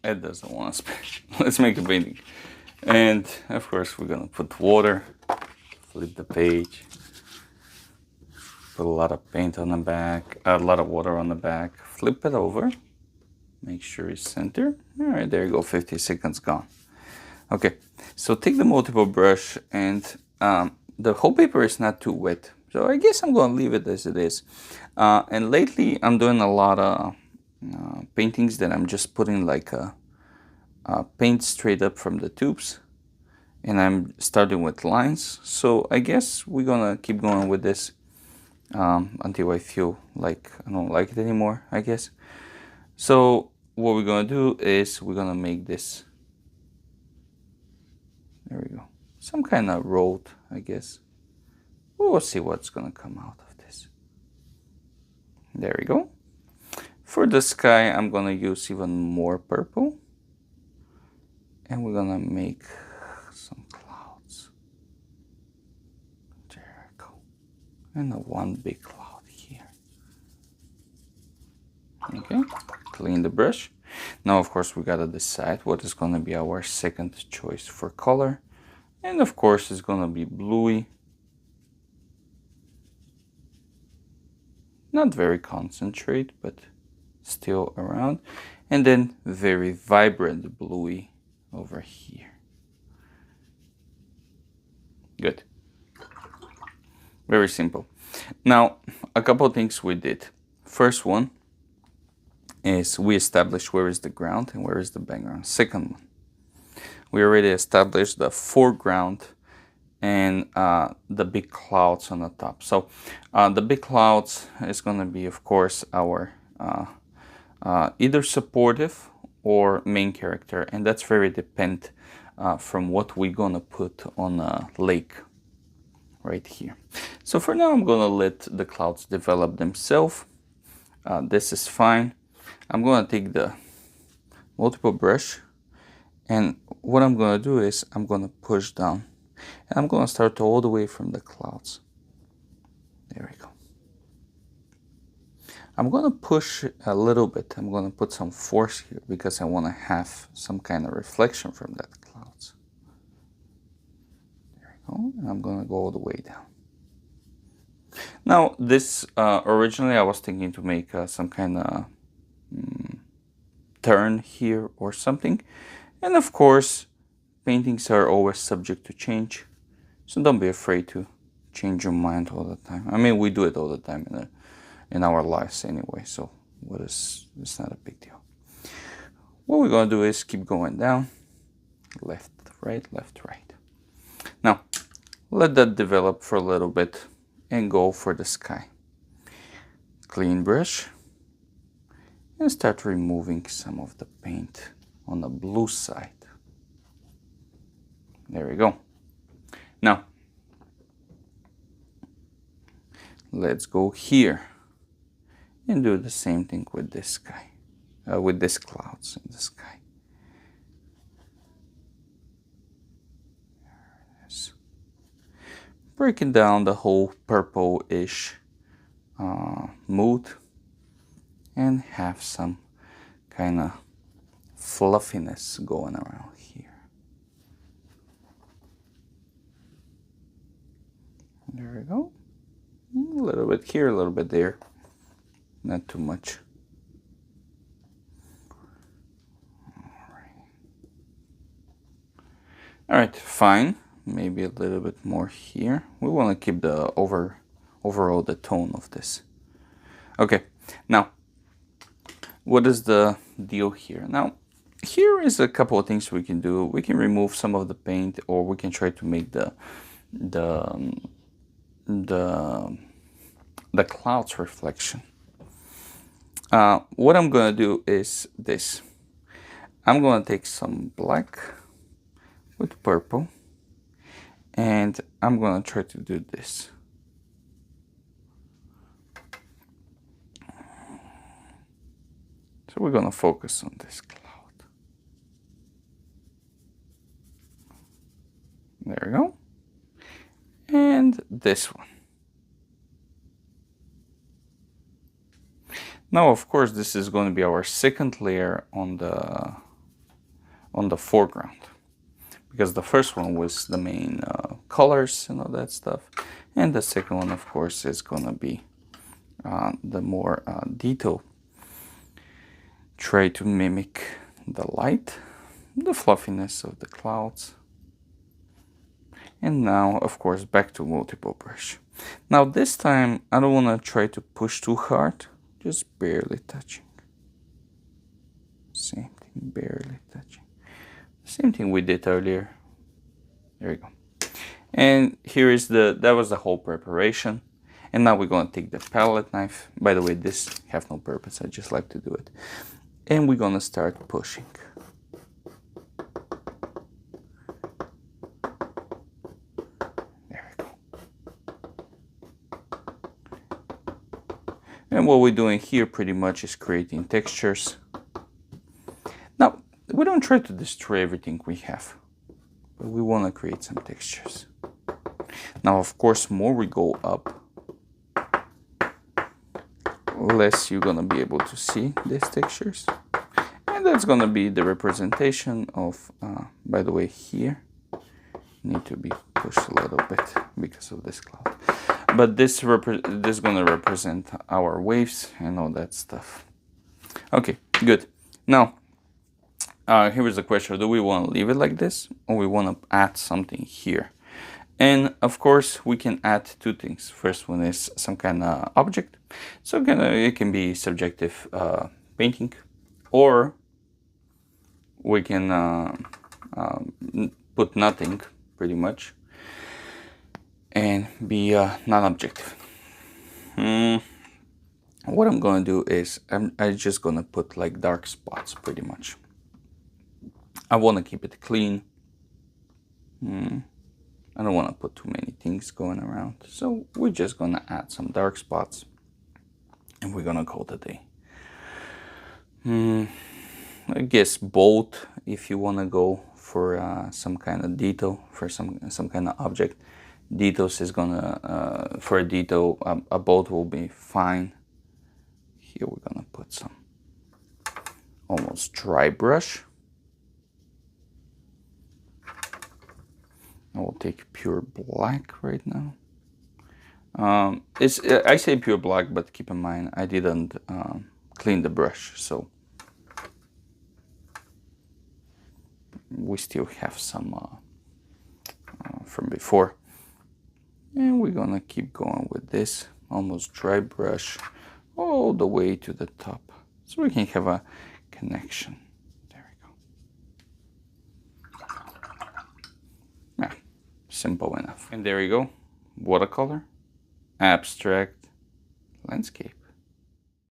It doesn't want to spin. Let's make a painting. And of course we're gonna put water, flip the page, put a lot of paint on the back, a lot of water on the back, flip it over, make sure it's centered. All right, there you go, 50 seconds gone. Okay, so take the multiple brush, and the whole paper is not too wet, so I guess I'm gonna leave it as it is. And lately I'm doing a lot of paintings that I'm just putting like a paint straight up from the tubes, and I'm starting with lines. So I guess we're gonna keep going with this until I feel like I don't like it anymore, I guess. So what we're gonna do is we're gonna make this, there we go, some kind of road, I guess. We'll see what's gonna come out of this. There we go. For the sky, I'm gonna use even more purple, and we're gonna make some clouds. There we go. And one big cloud here. Okay, clean the brush. Now, of course, we gotta decide what is gonna be our second choice for color. And of course, it's gonna be bluey. Not very concentrate, but still around. And then very vibrant bluey over here. Good. Very simple. Now, a couple of things we did. First one is we established where is the ground and where is the background. Second one, we already established the foreground and the big clouds on the top. So the big clouds is going to be, of course, our either supportive or main character, and that's very dependent from what we're going to put on a lake right here. So for now, I'm going to let the clouds develop themselves. This is fine. I'm going to take the multiple brush, and what I'm going to do is I'm going to push down, and I'm going to start all the way from the clouds. There we go. I'm going to push a little bit. I'm going to put some force here because I want to have some kind of reflection from that clouds. There we go. And I'm going to go all the way down. Now, this originally I was thinking to make some kind of turn here or something. And of course, paintings are always subject to change. So don't be afraid to change your mind all the time. I mean, we do it all the time in our lives anyway, so it's not a big deal. What we're gonna do is keep going down, left, right, left, right. Now, let that develop for a little bit and go for the sky. Clean brush and start removing some of the paint on the blue side. There we go. Now, let's go here and do the same thing with this sky, with these clouds in the sky. There it is. Breaking down the whole purple-ish mood and have some kind of fluffiness going around here. There we go. A little bit here, a little bit there. Not too much. All right, fine. Maybe a little bit more here. We want to keep the overall the tone of this. Okay, now, what is the deal here? Now, here is a couple of things we can do. We can remove some of the paint, or we can try to make the clouds reflection. What I'm gonna do is this. I'm gonna take some black with purple, and I'm gonna try to do this. So we're gonna focus on this cloud. There we go. And this one. Now, of course, this is going to be our second layer on the on the foreground, because the first one was the main colors and all that stuff, and the second one, of course, is gonna be the more detail. Try to mimic the light, the fluffiness of the clouds. And now, of course, back to multiple brush. Now this time, I don't want to try to push too hard, just barely touching. Same thing, barely touching. Same thing we did earlier. There we go. And here is that was the whole preparation. And now we're gonna take the palette knife. By the way, this have no purpose, I just like to do it. And we're gonna start pushing. There we go. And what we're doing here pretty much is creating textures. Now, we don't try to destroy everything we have, but we wanna create some textures. Now, of course, more we go up, less you're gonna be able to see these textures. And that's gonna be the representation of, by the way, here, need to be pushed a little bit because of this cloud. But this is gonna represent our waves and all that stuff. Okay, good. Now, here is the question, do we wanna leave it like this, or we wanna add something here? And of course, we can add two things. First one is some kind of object. So it can be subjective painting, or we can put nothing, pretty much, and be non-objective. What I'm gonna do is I'm just gonna put like dark spots, pretty much. I wanna keep it clean. I don't want to put too many things going around. So we're just going to add some dark spots and we're going to call it a day. I guess both, if you want to go for some kind of detail, for some kind of object. Details is going to, for a detail, a bolt will be fine. Here we're going to put some almost dry brush. I will take pure black right now. I say pure black, but keep in mind I didn't clean the brush, so we still have some from before. And we're gonna keep going with this almost dry brush all the way to the top, so we can have a connection. Simple enough. And there you go. Watercolor, abstract, landscape.